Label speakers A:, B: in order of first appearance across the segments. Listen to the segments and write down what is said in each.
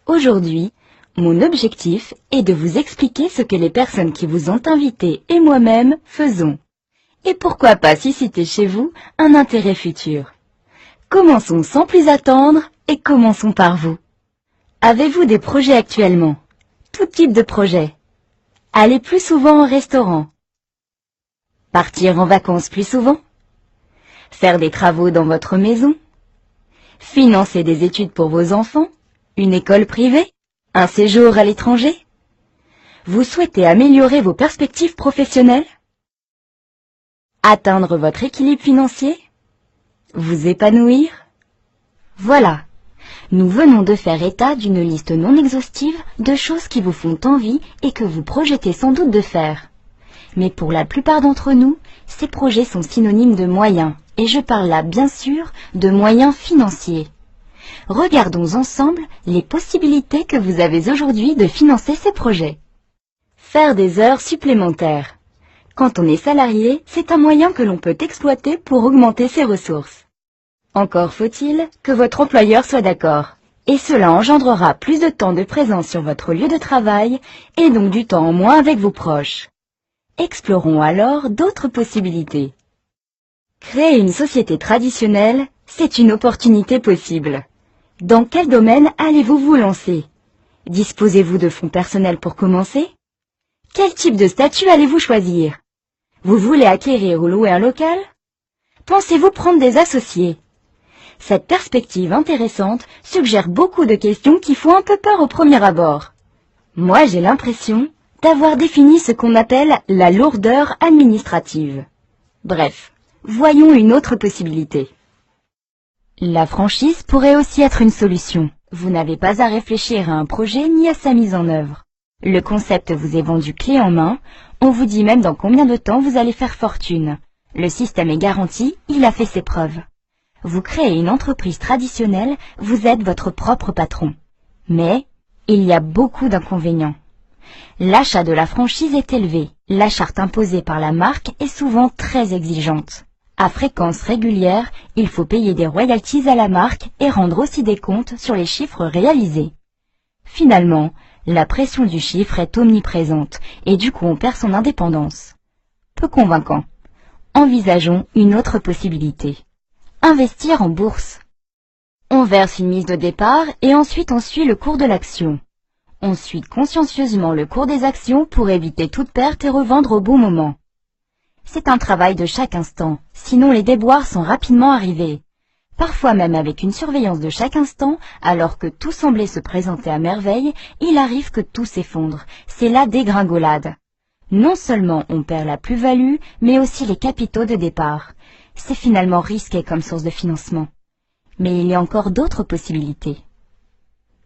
A: Aujourd'hui, mon objectif est de vous expliquer ce que les personnes qui vous ont invité et moi-même faisons. Et pourquoi pas susciter chez vous un intérêt futur. Commençons sans plus attendre et commençons par vous. Avez-vous des projets actuellement? Tout type de projets. Aller plus souvent au restaurant. Partir en vacances plus souvent. Faire des travaux dans votre maison. Financer des études pour vos enfants. Une école privée. Un séjour à l'étranger. Vous souhaitez améliorer vos perspectives professionnelles? Atteindre votre équilibre financier? Vous épanouir? Voilà. Nous venons de faire état d'une liste non exhaustive de choses qui vous font envie et que vous projetez sans doute de faire. Mais pour la plupart d'entre nous, ces projets sont synonymes de moyens, et je parle là bien sûr de moyens financiers. Regardons ensemble les possibilités que vous avez aujourd'hui de financer ces projets. Faire des heures supplémentaires. Quand on est salarié, c'est un moyen que l'on peut exploiter pour augmenter ses ressources. Encore faut-il que votre employeur soit d'accord, et cela engendrera plus de temps de présence sur votre lieu de travail et donc du temps en moins avec vos proches. Explorons alors d'autres possibilités. Créer une société traditionnelle, c'est une opportunité possible. Dans quel domaine allez-vous vous lancer? Disposez-vous de fonds personnels pour commencer? Quel type de statut allez-vous choisir? Vous voulez acquérir ou louer un local? Pensez-vous prendre des associés? Cette perspective intéressante suggère beaucoup de questions qui font un peu peur au premier abord. Moi, j'ai l'impression d'avoir défini ce qu'on appelle la lourdeur administrative. Bref, voyons une autre possibilité. La franchise pourrait aussi être une solution. Vous n'avez pas à réfléchir à un projet ni à sa mise en œuvre. Le concept vous est vendu clé en main, on vous dit même dans combien de temps vous allez faire fortune. Le système est garanti, il a fait ses preuves. Vous créez une entreprise traditionnelle, vous êtes votre propre patron. Mais il y a beaucoup d'inconvénients. L'achat de la franchise est élevé. La charte imposée par la marque est souvent très exigeante. À fréquence régulière, il faut payer des royalties à la marque et rendre aussi des comptes sur les chiffres réalisés. Finalement, la pression du chiffre est omniprésente et du coup on perd son indépendance. Peu convaincant. Envisageons une autre possibilité. Investir en bourse. On verse une mise de départ et ensuite on suit le cours de l'action. On suit consciencieusement le cours des actions pour éviter toute perte et revendre au bon moment. C'est un travail de chaque instant, sinon les déboires sont rapidement arrivés. Parfois même avec une surveillance de chaque instant, alors que tout semblait se présenter à merveille, il arrive que tout s'effondre. C'est la dégringolade. Non seulement on perd la plus-value, mais aussi les capitaux de départ. C'est finalement risqué comme source de financement. Mais il y a encore d'autres possibilités.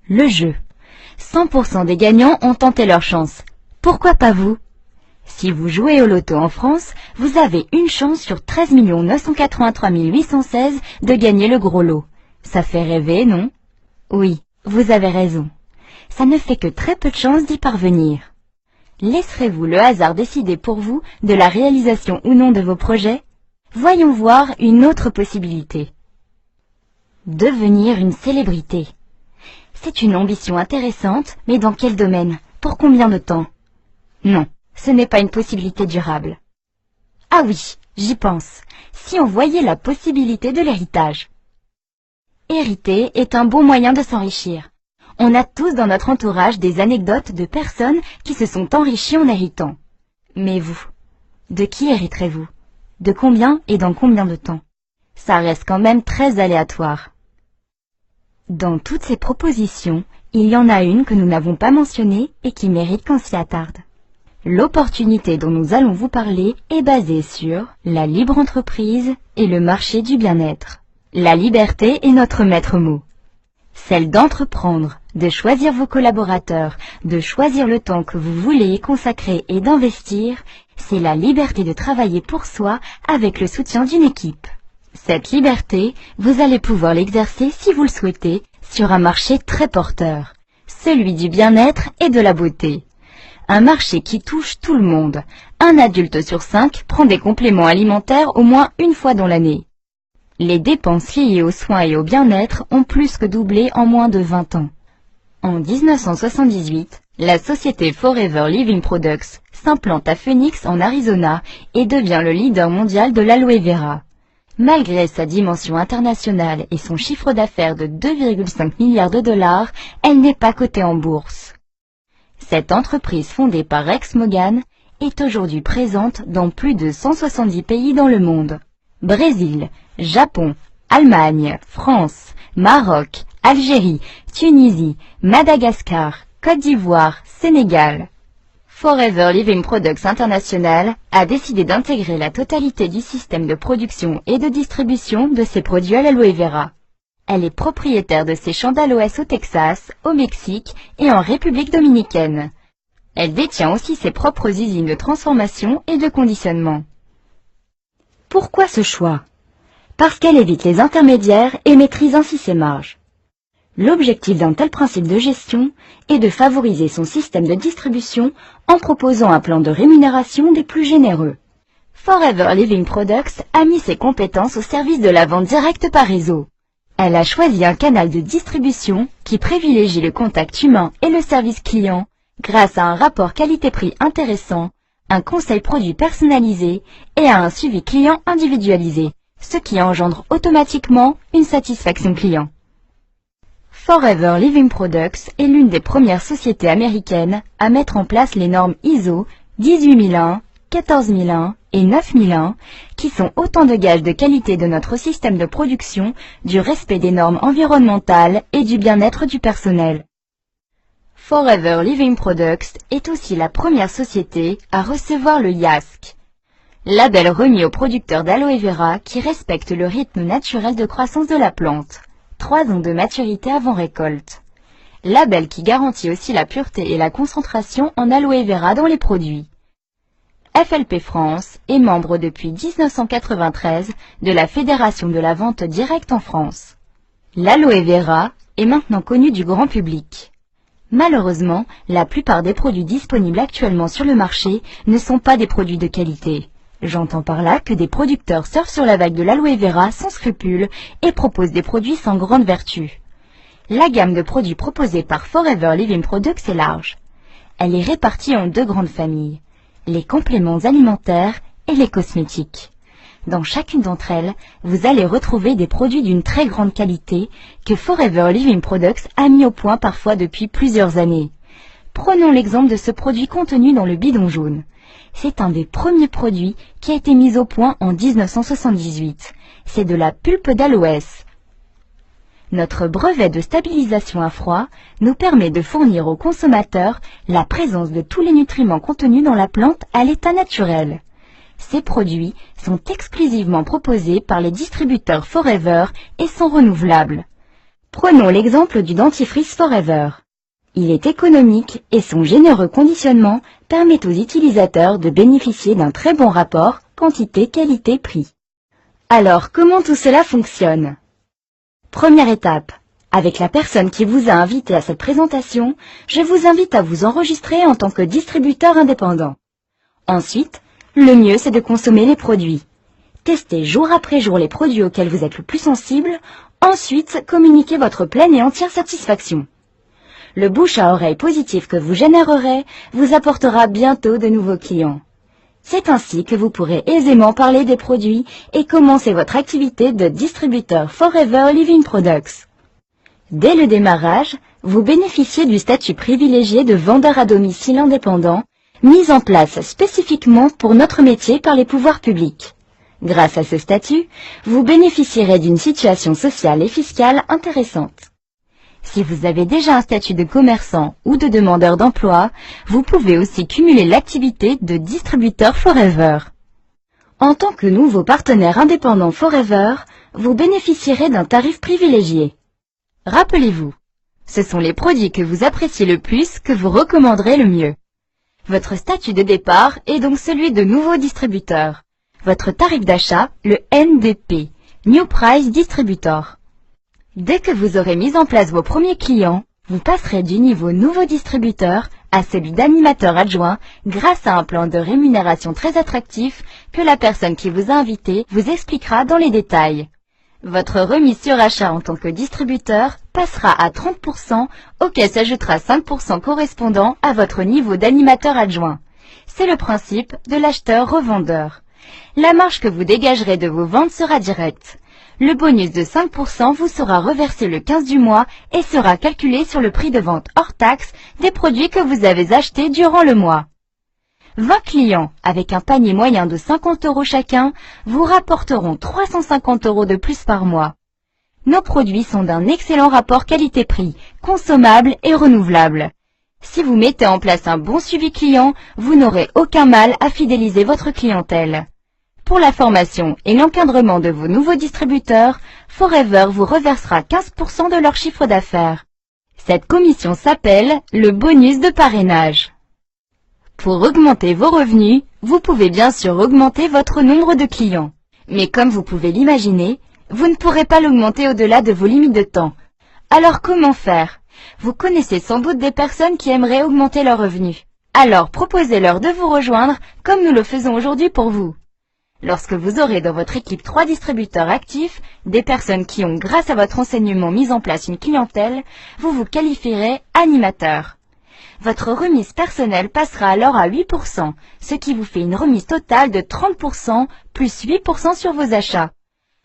A: Le jeu. 100% des gagnants ont tenté leur chance. Pourquoi pas vous? Si vous jouez au loto en France, vous avez une chance sur 13 983 816 de gagner le gros lot. Ça fait rêver, non? Oui, vous avez raison. Ça ne fait que très peu de chances d'y parvenir. Laisserez-vous le hasard décider pour vous de la réalisation ou non de vos projets? Voyons voir une autre possibilité. Devenir une célébrité. C'est une ambition intéressante, mais dans quel domaine? Pour combien de temps? Non, ce n'est pas une possibilité durable. Ah oui, j'y pense. Si on voyait la possibilité de l'héritage. Hériter est un bon moyen de s'enrichir. On a tous dans notre entourage des anecdotes de personnes qui se sont enrichies en héritant. Mais vous, de qui hériterez-vous? De combien et dans combien de temps? Ça reste quand même très aléatoire. Dans toutes ces propositions, il y en a une que nous n'avons pas mentionnée et qui mérite qu'on s'y attarde. L'opportunité dont nous allons vous parler est basée sur la libre entreprise et le marché du bien-être. La liberté est notre maître mot. Celle d'entreprendre, de choisir vos collaborateurs, de choisir le temps que vous voulez y consacrer et d'investir, c'est la liberté de travailler pour soi avec le soutien d'une équipe. Cette liberté, vous allez pouvoir l'exercer si vous le souhaitez sur un marché très porteur, celui du bien-être et de la beauté. Un marché qui touche tout le monde. Un adulte sur 5 prend des compléments alimentaires au moins une fois dans l'année. Les dépenses liées aux soins et au bien-être ont plus que doublé en moins de 20 ans. En 1978, la société Forever Living Products s'implante à Phoenix en Arizona et devient le leader mondial de l'aloe vera. Malgré sa dimension internationale et son chiffre d'affaires de 2,5 milliards de dollars, elle n'est pas cotée en bourse. Cette entreprise fondée par Rex Morgan est aujourd'hui présente dans plus de 170 pays dans le monde. Brésil, Japon, Allemagne, France, Maroc, Algérie, Tunisie, Madagascar, Côte d'Ivoire, Sénégal. Forever Living Products International a décidé d'intégrer la totalité du système de production et de distribution de ses produits à l'aloe vera. Elle est propriétaire de ses champs d'aloès au Texas, au Mexique et en République dominicaine. Elle détient aussi ses propres usines de transformation et de conditionnement. Pourquoi ce choix? Parce qu'elle évite les intermédiaires et maîtrise ainsi ses marges. L'objectif d'un tel principe de gestion est de favoriser son système de distribution en proposant un plan de rémunération des plus généreux. Forever Living Products a mis ses compétences au service de la vente directe par réseau. Elle a choisi un canal de distribution qui privilégie le contact humain et le service client grâce à un rapport qualité-prix intéressant, un conseil produit personnalisé et à un suivi client individualisé, ce qui engendre automatiquement une satisfaction client. Forever Living Products est l'une des premières sociétés américaines à mettre en place les normes ISO 18001, 14001 et 9001, qui sont autant de gages de qualité de notre système de production, du respect des normes environnementales et du bien-être du personnel. Forever Living Products est aussi la première société à recevoir le YASC, label remis aux producteurs d'aloe vera qui respectent le rythme naturel de croissance de la plante. 3 ans de maturité avant récolte. Label qui garantit aussi la pureté et la concentration en aloe vera dans les produits. FLP France est membre depuis 1993 de la Fédération de la vente directe en France. L'aloe vera est maintenant connu du grand public. Malheureusement, la plupart des produits disponibles actuellement sur le marché ne sont pas des produits de qualité. J'entends par là que des producteurs surfent sur la vague de l'aloe vera sans scrupules et proposent des produits sans grande vertu. La gamme de produits proposée par Forever Living Products est large. Elle est répartie en 2 grandes familles, les compléments alimentaires et les cosmétiques. Dans chacune d'entre elles, vous allez retrouver des produits d'une très grande qualité que Forever Living Products a mis au point parfois depuis plusieurs années. Prenons l'exemple de ce produit contenu dans le bidon jaune. C'est un des premiers produits qui a été mis au point en 1978. C'est de la pulpe d'aloès. Notre brevet de stabilisation à froid nous permet de fournir aux consommateurs la présence de tous les nutriments contenus dans la plante à l'état naturel. Ces produits sont exclusivement proposés par les distributeurs Forever et sont renouvelables. Prenons l'exemple du dentifrice Forever. Il est économique et son généreux conditionnement permet aux utilisateurs de bénéficier d'un très bon rapport quantité-qualité-prix. Alors, comment tout cela fonctionne? Première étape. Avec la personne qui vous a invité à cette présentation, je vous invite à vous enregistrer en tant que distributeur indépendant. Ensuite, le mieux c'est de consommer les produits. Testez jour après jour les produits auxquels vous êtes le plus sensible. Ensuite, communiquez votre pleine et entière satisfaction. Le bouche à oreille positif que vous générerez vous apportera bientôt de nouveaux clients. C'est ainsi que vous pourrez aisément parler des produits et commencer votre activité de distributeur Forever Living Products. Dès le démarrage, vous bénéficiez du statut privilégié de vendeur à domicile indépendant, mis en place spécifiquement pour notre métier par les pouvoirs publics. Grâce à ce statut, vous bénéficierez d'une situation sociale et fiscale intéressante. Si vous avez déjà un statut de commerçant ou de demandeur d'emploi, vous pouvez aussi cumuler l'activité de distributeur Forever. En tant que nouveau partenaire indépendant Forever, vous bénéficierez d'un tarif privilégié. Rappelez-vous, ce sont les produits que vous appréciez le plus que vous recommanderez le mieux. Votre statut de départ est donc celui de nouveau distributeur. Votre tarif d'achat, le NDP, New Price Distributor. Dès que vous aurez mis en place vos premiers clients, vous passerez du niveau nouveau distributeur à celui d'animateur adjoint grâce à un plan de rémunération très attractif que la personne qui vous a invité vous expliquera dans les détails. Votre remise sur achat en tant que distributeur passera à 30%, auquel s'ajoutera 5% correspondant à votre niveau d'animateur adjoint. C'est le principe de l'acheteur-revendeur. La marge que vous dégagerez de vos ventes sera directe. Le bonus de 5% vous sera reversé le 15 du mois et sera calculé sur le prix de vente hors taxe des produits que vous avez achetés durant le mois. 20 clients avec un panier moyen de 50 € chacun vous rapporteront 350 € de plus par mois. Nos produits sont d'un excellent rapport qualité-prix, consommables et renouvelables. Si vous mettez en place un bon suivi client, vous n'aurez aucun mal à fidéliser votre clientèle. Pour la formation et l'encadrement de vos nouveaux distributeurs, Forever vous reversera 15% de leur chiffre d'affaires. Cette commission s'appelle le bonus de parrainage. Pour augmenter vos revenus, vous pouvez bien sûr augmenter votre nombre de clients. Mais comme vous pouvez l'imaginer, vous ne pourrez pas l'augmenter au-delà de vos limites de temps. Alors comment faire? Vous connaissez sans doute des personnes qui aimeraient augmenter leurs revenus. Alors proposez-leur de vous rejoindre comme nous le faisons aujourd'hui pour vous. Lorsque vous aurez dans votre équipe 3 distributeurs actifs, des personnes qui ont, grâce à votre enseignement, mis en place une clientèle, vous vous qualifierez animateur. Votre remise personnelle passera alors à 8%, ce qui vous fait une remise totale de 30% plus 8% sur vos achats.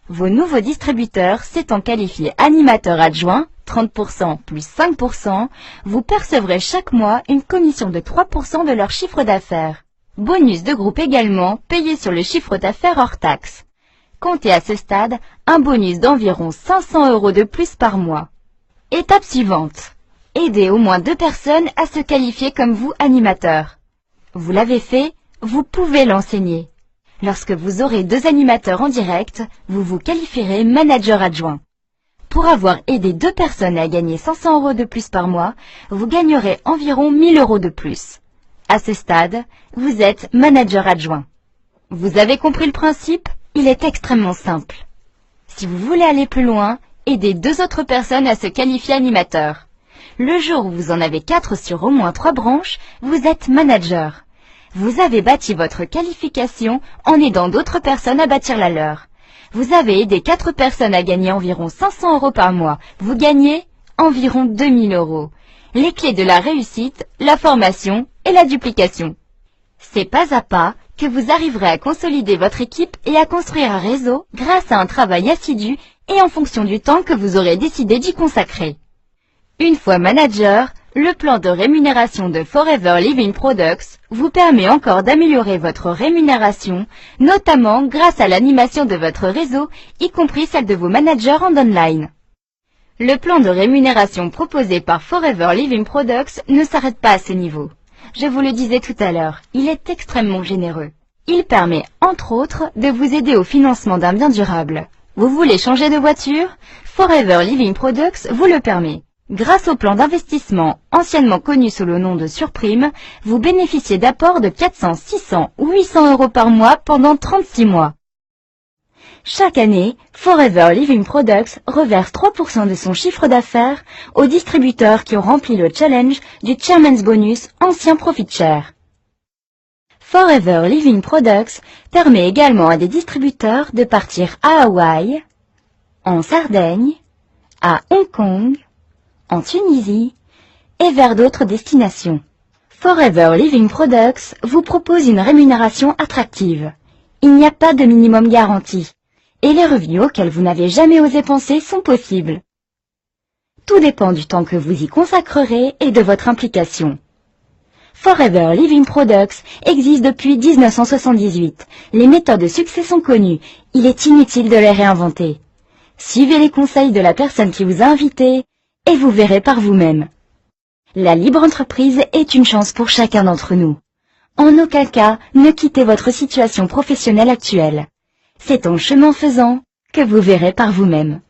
A: Vos nouveaux distributeurs s'étant qualifiés animateurs adjoints, 30% plus 5%, vous percevrez chaque mois une commission de 3% de leur chiffre d'affaires. Bonus de groupe également, payé sur le chiffre d'affaires hors taxe. Comptez à ce stade un bonus d'environ 500 € de plus par mois. Étape suivante. Aidez au moins 2 personnes à se qualifier comme vous animateurs. Vous l'avez fait, vous pouvez l'enseigner. Lorsque vous aurez 2 animateurs en direct, vous vous qualifierez manager adjoint. Pour avoir aidé 2 personnes à gagner 500 € de plus par mois, vous gagnerez environ 1000 € de plus. À ce stade, vous êtes manager adjoint. Vous avez compris le principe? Il est extrêmement simple. Si vous voulez aller plus loin, aidez 2 autres personnes à se qualifier animateur. Le jour où vous en avez 4 sur au moins 3 branches, vous êtes manager. Vous avez bâti votre qualification en aidant d'autres personnes à bâtir la leur. Vous avez aidé 4 personnes à gagner environ 500 € par mois. Vous gagnez environ 2000 €. Les clés de la réussite, la formation et la duplication. C'est pas à pas que vous arriverez à consolider votre équipe et à construire un réseau grâce à un travail assidu et en fonction du temps que vous aurez décidé d'y consacrer. Une fois manager, le plan de rémunération de Forever Living Products vous permet encore d'améliorer votre rémunération, notamment grâce à l'animation de votre réseau, y compris celle de vos managers en online. Le plan de rémunération proposé par Forever Living Products ne s'arrête pas à ce niveau. Je vous le disais tout à l'heure, il est extrêmement généreux. Il permet, entre autres, de vous aider au financement d'un bien durable. Vous voulez changer de voiture? Forever Living Products vous le permet. Grâce au plan d'investissement, anciennement connu sous le nom de surprime, vous bénéficiez d'apports de 400, 600 ou 800 € par mois pendant 36 mois. Chaque année, Forever Living Products reverse 3% de son chiffre d'affaires aux distributeurs qui ont rempli le challenge du Chairman's Bonus ancien Profit Share. Forever Living Products permet également à des distributeurs de partir à Hawaï, en Sardaigne, à Hong Kong, en Tunisie et vers d'autres destinations. Forever Living Products vous propose une rémunération attractive. Il n'y a pas de minimum garanti. Et les revenus auxquels vous n'avez jamais osé penser sont possibles. Tout dépend du temps que vous y consacrerez et de votre implication. Forever Living Products existe depuis 1978. Les méthodes de succès sont connues. Il est inutile de les réinventer. Suivez les conseils de la personne qui vous a invité et vous verrez par vous-même. La libre entreprise est une chance pour chacun d'entre nous. En aucun cas, ne quittez votre situation professionnelle actuelle. C'est en chemin faisant que vous verrez par vous-même.